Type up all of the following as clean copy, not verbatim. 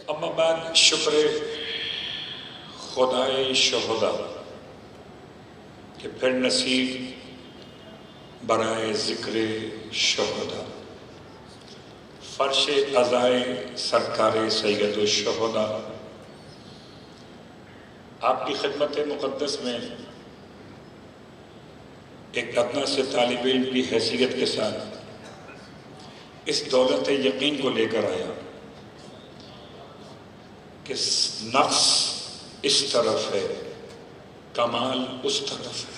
اما بعد شکر خدائے شہدا کہ پھر نصیب برائے ذکر شہدا، فرش عزائے سرکار سید الشہدا۔ آپ کی خدمت مقدس میں ایک ادنا سے طالب علم کی حیثیت کے ساتھ اس دولت یقین کو لے کر آیا کہ نقص اس طرف ہے، کمال اس طرف ہے،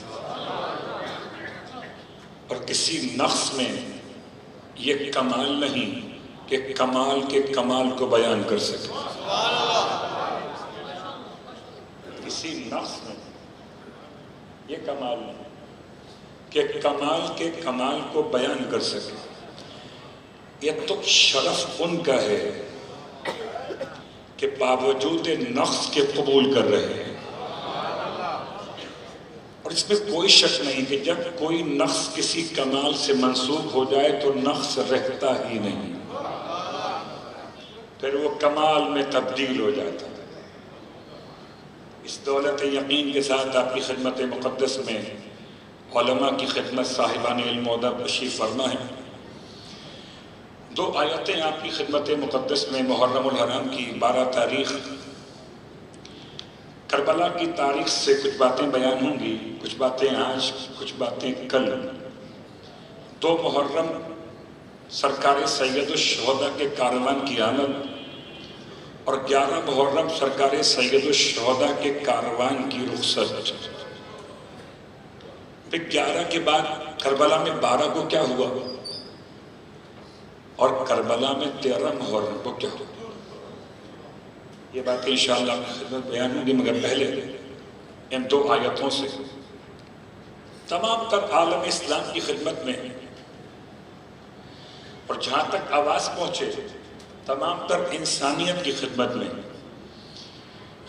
اور کسی نقص میں یہ کمال نہیں کہ کمال کے کمال کو بیان کر سکے، کسی نقص میں یہ کمال نہیں کہ کمال کے کمال کو بیان کر سکے۔ یہ تو شرف ان کا ہے کہ باوجود نقص کے قبول کر رہے ہیں، اور اس میں کوئی شک نہیں کہ جب کوئی نقص کسی کمال سے منسوب ہو جائے تو نقص رہتا ہی نہیں، پھر وہ کمال میں تبدیل ہو جاتا ہے۔ اس دولت یقین کے ساتھ آپ کی خدمت مقدس میں علماء کی خدمت صاحبان علم و ادب تشریف فرما ہے۔ دو آیتیں آپ کی خدمت مقدس میں محرم الحرام کی 12 تاریخ کربلا کی تاریخ سے کچھ باتیں بیان ہوں گی، کچھ باتیں آج، کچھ باتیں کل۔ 2 محرم سرکار سید الشہداء کے کاروان کی آمد، اور 11 محرم سرکار سید الشہداء کے کاروان کی رخصت۔ پھر 11 کے بعد کربلا میں 12 کو کیا ہوا، اور کربلا میں 13 محرم کو کیا ہوا، یہ باتیں انشاءاللہ آپ کی خدمت بیان ہوں گی، مگر پہلے ان 2 آیتوں سے تمام تر عالم اسلام کی خدمت میں، اور جہاں تک آواز پہنچے تمام تر انسانیت کی خدمت میں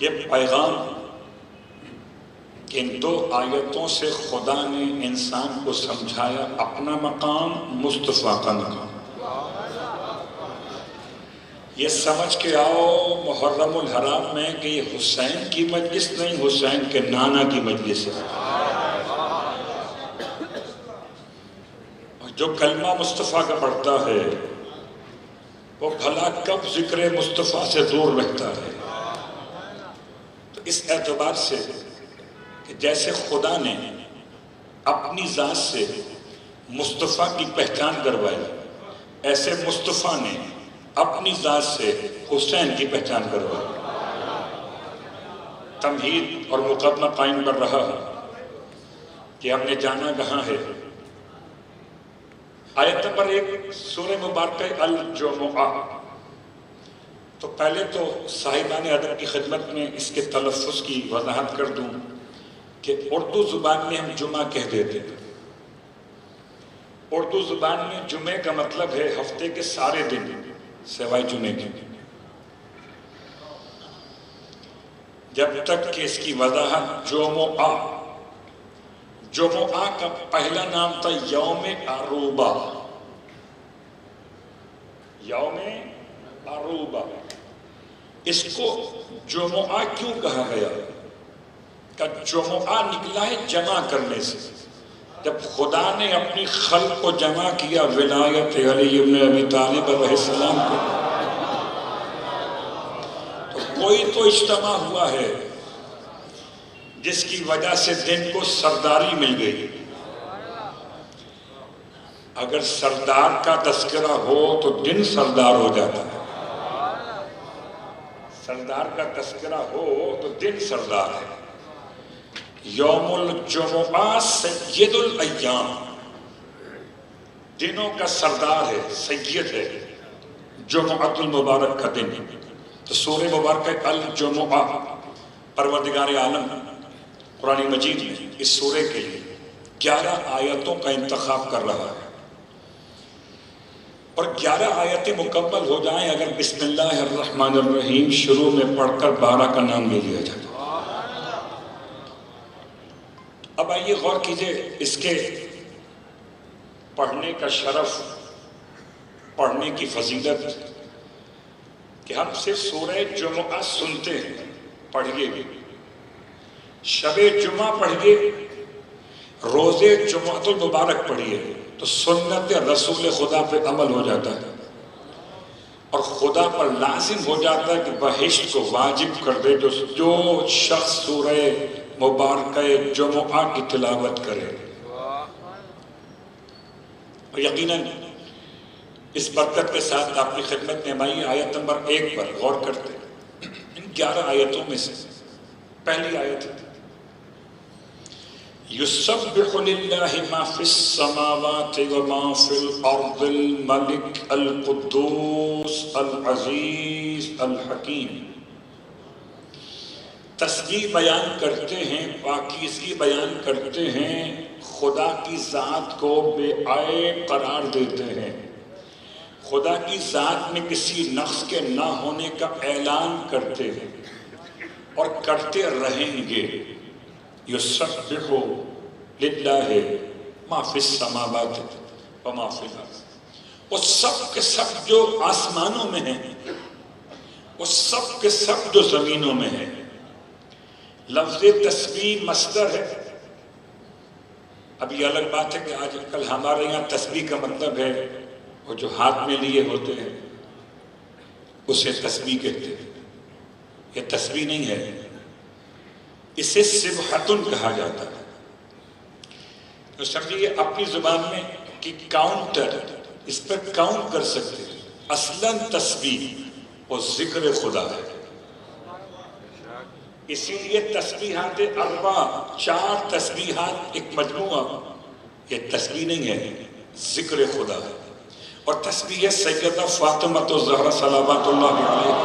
یہ پیغام کہ ان 2 آیتوں سے خدا نے انسان کو سمجھایا اپنا مقام، مصطفیٰ کا مقام۔ یہ سمجھ کے آؤ محرم الحرام میں کہ یہ حسین کی مجلس نہیں، حسین کے نانا کی مجلس ہے، جو کلمہ مصطفیٰ کا پڑھتا ہے وہ بھلا کب ذکر مصطفیٰ سے دور رہتا ہے۔ تو اس اعتبار سے کہ جیسے خدا نے اپنی ذات سے مصطفیٰ کی پہچان کروائی، ایسے مصطفیٰ نے اپنی ذات سے حسین کی پہچان کروائی۔ تمہید اور مقدمہ قائم کر رہا ہے کہ ہم نے جانا کہاں ہے۔ آیت نمبر 1 سورہ مبارکہ الجمعہ۔ تو پہلے تو صاحبان ادب کی خدمت میں اس کے تلفظ کی وضاحت کر دوں کہ اردو زبان میں ہم جمعہ کہہ دیتے ہیں۔ اردو زبان میں جمعے کا مطلب ہے ہفتے کے سارے دن سوائے جمعے کے، جب تک کہ اس کی وضاحت جمعہ۔ جمعہ کا پہلا نام تھا یوم عروبہ، یوم عروبہ۔ اس کو جمعہ کیوں کہا گیا؟ کہ جمعہ نکلا ہے جمع کرنے سے۔ جب خدا نے اپنی خلق کو جمع کیا ولایت علی ابن ابی طالب علیہ السلام کو، تو کوئی تو اجتماع ہوا ہے جس کی وجہ سے دن کو سرداری مل گئی۔ اگر سردار کا تذکرہ ہو تو دن سردار ہو جاتا ہے، سردار کا تذکرہ ہو تو دن سردار ہے۔ یوم الجمعہ سید الایام، دنوں کا سردار ہے، سید ہے، جمعۃ المبارک کا دن۔ تو سورہ مبارکہ الجمعہ، پروردگار عالم قرآن مجید میں اس سورے کے لیے 11 آیتوں کا انتخاب کر رہا ہے، اور 11 آیتیں مکمل ہو جائیں اگر بسم اللہ الرحمن الرحیم شروع میں پڑھ کر 12 کا نام لے لیا جائے۔ اب آئیے غور کیجئے اس کے پڑھنے کا شرف، پڑھنے کی فضیلت کہ ہم صرف سورہ جمعہ سنتے ہیں، پڑھیے بھی، شب جمعہ پڑھیے، روزے جمعۃ المبارک پڑھیے، تو سنت رسول خدا پہ عمل ہو جاتا ہے، اور خدا پر لازم ہو جاتا ہے کہ بہشت کو واجب کر دے جو شخص سورہ مبارکہ جمعہ کی تلاوت کرے۔ اور یقیناً اس برکت کے ساتھ آپ کی خدمت میں ہماری آیت نمبر 1 پر غور کرتے ہیں۔ ان 11 آیتوں میں سے پہلی آیت ہے یسبح للہ ما فی السماوات وما فی الارض الملک القدوس العزیز الحکیم۔ تسبیح بیان کرتے ہیں، پاکیزگی بیان کرتے ہیں، خدا کی ذات کو بے عیب قرار دیتے ہیں، خدا کی ذات میں کسی نقص کے نہ ہونے کا اعلان کرتے ہیں اور کرتے رہیں گے۔ یسبح للہ ما فی السماوات وما فی الارض، وہ سب کے سب جو آسمانوں میں ہیں، وہ سب کے سب جو زمینوں میں ہیں۔ لفظ تسبیح مصدر ہے۔ اب یہ الگ بات ہے کہ آج کل ہمارے یہاں تسبیح کا مطلب ہے وہ جو ہاتھ میں لیے ہوتے ہیں اسے تسبیح کہتے ہیں۔ یہ تسبیح نہیں ہے، اسے سبحتن کہا جاتا ہے۔ تو سمجھیے اپنی زبان میں کہ کاؤنٹر، اس پر کاؤنٹ کر سکتے ہیں۔ اصلاً تسبیح وہ ذکر خدا ہے، اسی لیے تسبیحات اربع، 4 تسبیحات ایک مجموعہ، یہ تسبیح نہیں ہے، ذکر خدا ہے۔ اور تسبیح سیدہ فاطمہ الزہرا صلوات اللہ علیہا،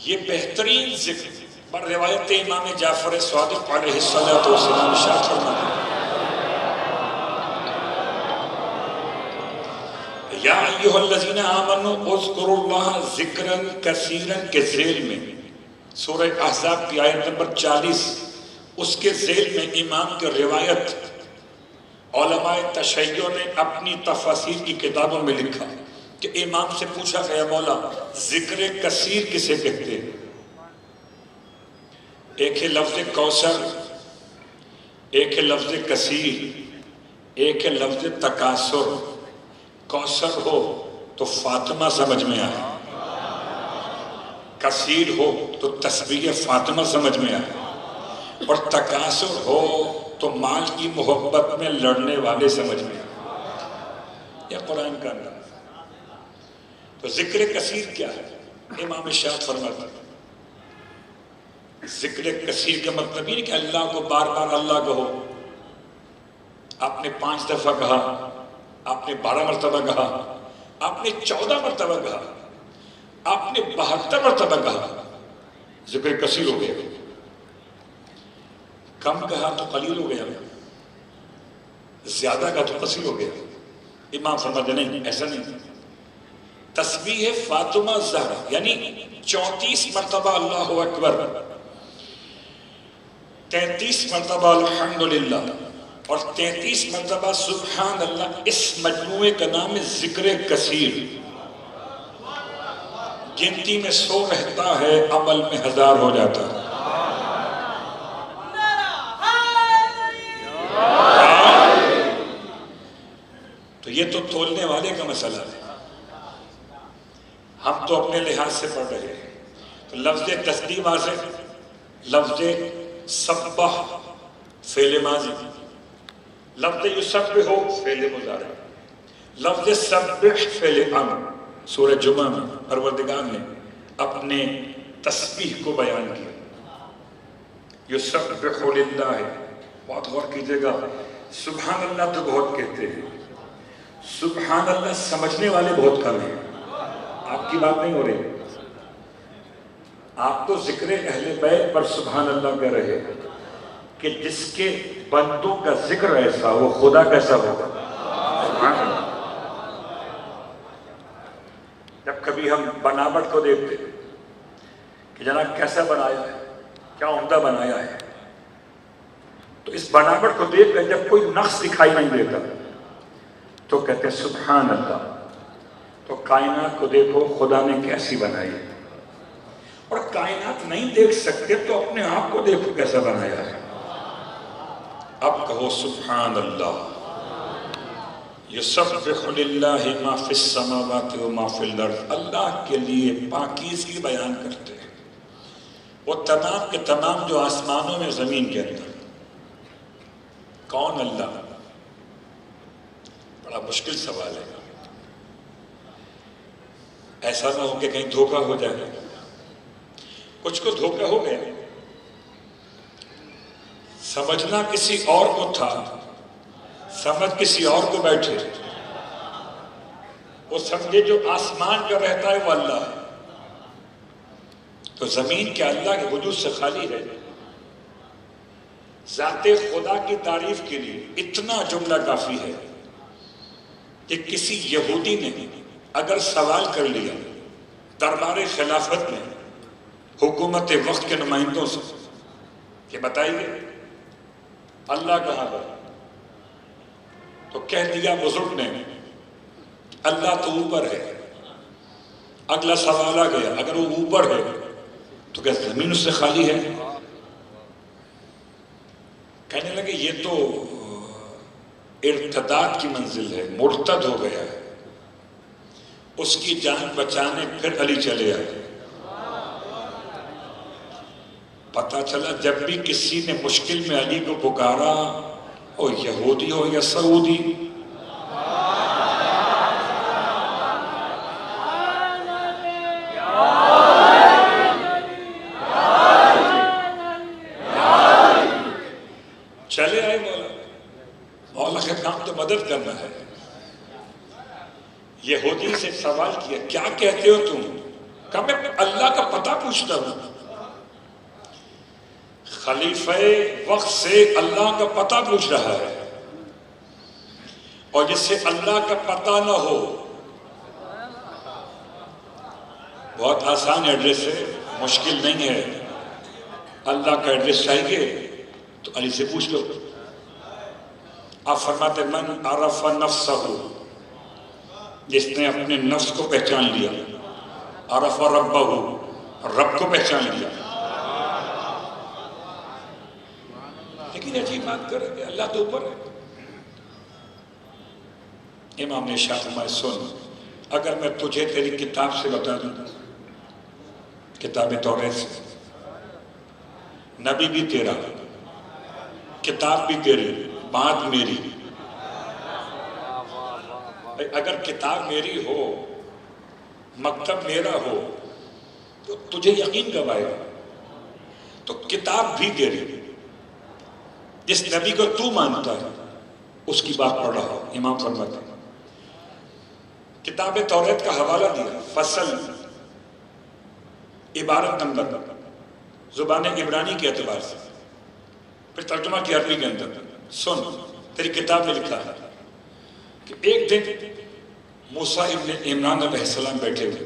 یہ بہترین ذکر پر روایت امام جعفر صادق علیہ السلام ارشاد فرماتے ہیں یا ایھا الذین آمنوا اذکروا اللہ ذکرا کثیرا کے ذیل میں سورہ احزاب کی آیت نمبر 40، اس کے ذیل میں امام کی روایت علماء تشیع نے اپنی تفاسیر کی کتابوں میں لکھا کہ امام سے پوچھا گیا مولا ذکر کثیر کسے کہتے ہیں؟ ایک ہے لفظ کوثر، ایک ہے لفظ کثیر، ایک ہے لفظ تکاثر۔ کوثر ہو تو فاطمہ سمجھ میں آئے، کثیر ہو تو تسبیح فاطمہ سمجھ میں آئے، اور تکاثر ہو تو مال کی محبت میں لڑنے والے سمجھ میں آئے۔ یہ قرآن کا انداز۔ تو ذکر کثیر کیا ہے؟ امام ارشاد فرماتے ہیں ذکر کثیر کا مطلب یہ نہیں کہ اللہ کو بار بار اللہ کہو۔ آپ نے 5 دفعہ کہا، آپ نے 12 مرتبہ کہا، آپ نے 14 مرتبہ کہا، آپ نے 72 مرتبہ کہا، ذکر کثیر ہو گیا۔ کم کہا تو قلیل ہو گیا، زیادہ کہا تو قصیر ہو گیا۔ امام فرماتے نہیں، ایسا نہیں۔ تسبیح فاطمہ زہرا یعنی 34 مرتبہ اللہ اکبر، 33 مرتبہ الحمدللہ اور 33 مرتبہ سبحان اللہ، اس مجموعے کا نام ہے ذکر کثیر۔ گنتی میں 100 رہتا ہے، عمل میں 1000 ہو جاتا ہے۔ تو یہ تو تولنے والے کا مسئلہ ہے، ہم تو اپنے لحاظ سے پڑھ رہے ہیں۔ تو لفظ تسبیح واضح، لفظ سبح فعل ماضی، لفظ یسبح ہو فعل مضارع، لفظ سبح فعل امر۔ سورہ جمعہ میں پروردگار نے اپنے تسبیح کو بیان کیا، یسبح للہ۔ بہت غور کیجئے گا، سبحان اللہ تو بہت کہتے ہیں، سبحان اللہ سمجھنے والے بہت کم ہیں۔ آپ کی بات نہیں ہو رہی، آپ تو ذکر اہل بیت پر سبحان اللہ کہہ رہے ہیں کہ جس کے بندوں کا ذکر ایسا وہ خدا کیسا ہوگا۔ جب کبھی ہم بناوٹ کو دیکھتے کہ جناب کیسا بنایا ہے، کیا عمدہ بنایا ہے، تو اس بناوٹ کو دیکھ کر جب کوئی نقص دکھائی نہیں دیتا تو کہتے ہیں سبحان اللہ. تو کائنات کو دیکھو خدا نے کیسی بنائی ہے، اور کائنات نہیں دیکھ سکتے تو اپنے آپ کو دیکھو کیسا بنایا ہے. اب کہو سبحان اللہ. یسبح للہ ما فی السماوات و ما فی الارض. اللہ کے لیے پاکیزگی بیان کرتے ہیں وہ تمام کے تمام جو آسمانوں میں زمین کے اندر. کون اللہ؟ بڑا مشکل سوال ہے. ایسا نہ ہو کہ کہیں دھوکہ ہو جائے. کچھ کو دھوکہ ہو گیا، سمجھنا کسی اور کو تھا، سمجھ کسی اور کو بیٹھے. وہ سمجھے جو آسمان جو رہتا ہے وہ اللہ ہے، تو زمین کے اللہ کے وجود سے خالی ہے. ذات خدا کی تعریف کے لیے اتنا جملہ کافی ہے کہ کسی یہودی نے اگر سوال کر لیا دربار خلافت میں حکومت وقت کے نمائندوں سے کہ بتائیے اللہ کہاں ہے، تو کہہ دیا بزرگ نے اللہ تو اوپر ہے. اگلا سوال آ گیا اگر وہ اوپر ہے تو کیا زمین اس سے خالی ہے؟ کہنے لگے یہ تو ارتداد کی منزل ہے، مرتد ہو گیا ہے. اس کی جان بچانے پھر علی چلے آئے. پتا چلا جب بھی کسی نے مشکل میں علی کو پکارا، او یہودی ہو یا سعودی، چلے آئے. مولا کا کام تو مدد کرنا ہے. یہودی سے سوال کیا کیا کہتے ہو تم؟ کہا میں اللہ کا پتہ پوچھتا ہوں. خلیفہ وقت سے اللہ کا پتہ پوچھ رہا ہے، اور جس سے اللہ کا پتہ نہ ہو، بہت آسان ایڈریس ہے، مشکل نہیں ہے. اللہ کا ایڈریس چاہیے تو علی سے پوچھ لو. آپ فرماتے من عرف نفسہ، جس نے اپنے نفس کو پہچان لیا. عرف ربہ، رب کو پہچان لیا. لیکن عجیب بات کریں کہ اللہ تو اوپر ہے. امام نے ارشاد فرمایا سن، اگر میں تجھے تیری کتاب سے بتا دوں، کتاب توریت سے، نبی بھی تیرا، کتاب بھی تیری، بات میری. اگر کتاب میری ہو، مکتب میرا ہو تو تجھے یقین کب آئے گا؟ تو کتاب بھی تیری. جس نبی کو تو مانتا ہے اس کی بات پڑھ رہا ہو. امام فرماتے ہیں کتاب توریت کا حوالہ دیا، فصل، عبارت نمبر، زبان عبرانی کے اعتبار سے، پھر ترجمہ کی عربی کے اندر. سن، تیری کتاب میں لکھا ہے کہ ایک دن موسیٰ ابن عمران علیہ السلام بیٹھے ہوئے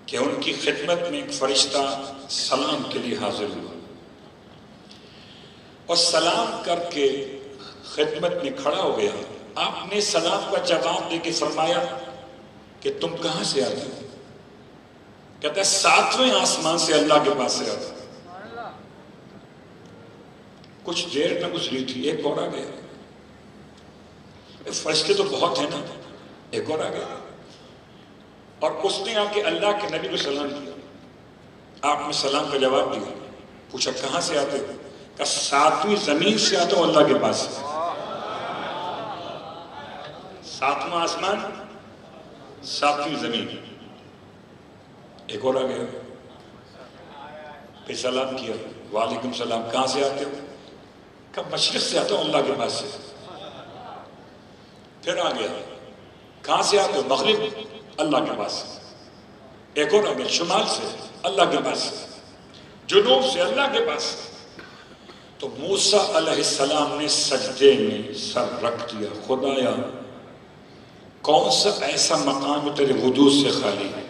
کہ ان کی خدمت میں ایک فرشتہ سلام کے لیے حاضر ہوا، اور سلام کر کے خدمت میں کھڑا ہو گیا. آپ نے سلام کا جواب دے کے فرمایا کہ تم کہاں سے آتے ہو؟ کہتا ہے 7ویں آسمان سے اللہ کے پاس سے آتا. کچھ دیر میں گزری تھی، ایک اور آ گیا. فرشتے تو بہت ہیں نا، ایک اور آ گیا، اور اس نے آ کے اللہ کے نبی کو سلام کیا. آپ نے سلام کا جواب دیا. پوچھا کہاں سے آتے ہو؟ کہا 7ویں زمین سے آتا ہوں اللہ کے پاس سے. 7واں آسمان، 7ویں زمین. ایک اور آ گیا، پھر سلام کیا. وعلیکم السلام، کہاں سے آتے ہو؟ کہا مشرق سے آتا ہوں اللہ کے پاس سے. پھر آ گیا، کہاں سے آتے ہو؟ مغرب، اللہ کے پاس سے. ایک اور آ گیا، شمال سے، اللہ کے پاس سے. جنوب سے، اللہ کے پاس سے. تو موسیٰ علیہ السلام نے سجدے میں سر رکھ دیا. خدایا کون سا ایسا مقام تیرے وجود سے خالی ہے